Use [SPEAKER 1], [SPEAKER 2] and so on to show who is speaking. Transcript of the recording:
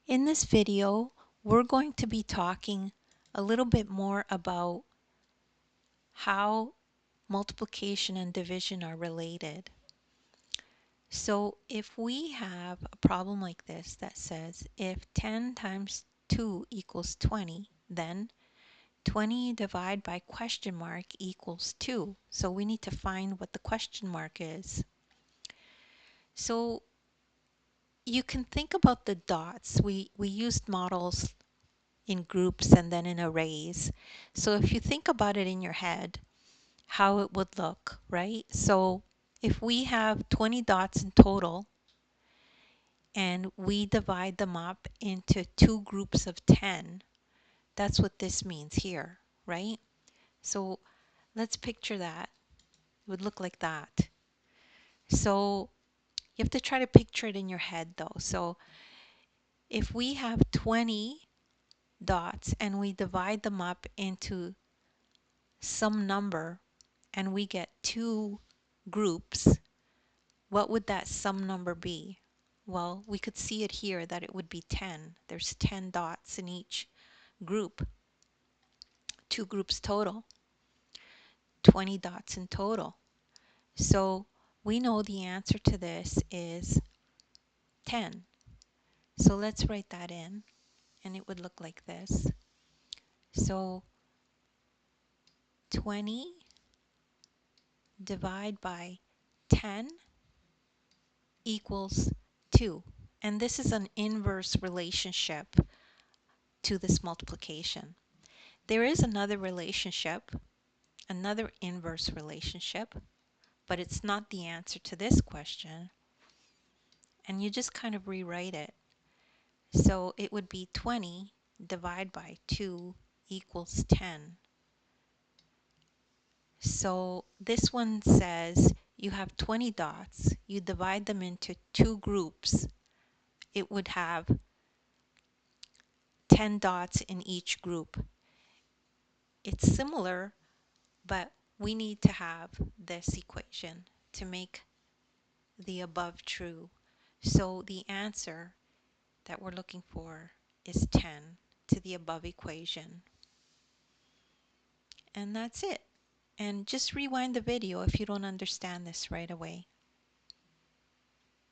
[SPEAKER 1] In this video, we're going to be talking a little bit more about how multiplication and division are related. So if we have a problem like this that says if 10 times 2 equals 20, then 20 divided by question mark equals 2. So we need to find what the question mark is. So you can think about the dots. We used models in groups and then in arrays. So if you think about it in your head, how it would look, right? So if we have 20 dots in total and we divide them up into two groups of 10, that's what this means here, right? So let's picture that. It would look like that. So you have to try to picture it in your head though. So if we have 20 dots and we divide them up into some number and we get two groups, what would that sum number be? Well, we could see it here that it would be 10. There's 10 dots in each group. Two groups total. 20 dots in total. So we know the answer to this is 10. So let's write that in, and it would look like this. So 20 divided by 10 equals 2. And this is an inverse relationship to this multiplication. There is another relationship, another inverse relationship, but it's not the answer to this question. And you just kind of rewrite it. So it would be 20 divided by 2 equals 10. So this one says you have 20 dots, you divide them into two groups, it would have 10 dots in each group. It's similar, but we need to have this equation to make the above true. So the answer that we're looking for is 10 to the above equation. And that's it. And just rewind the video if you don't understand this right away.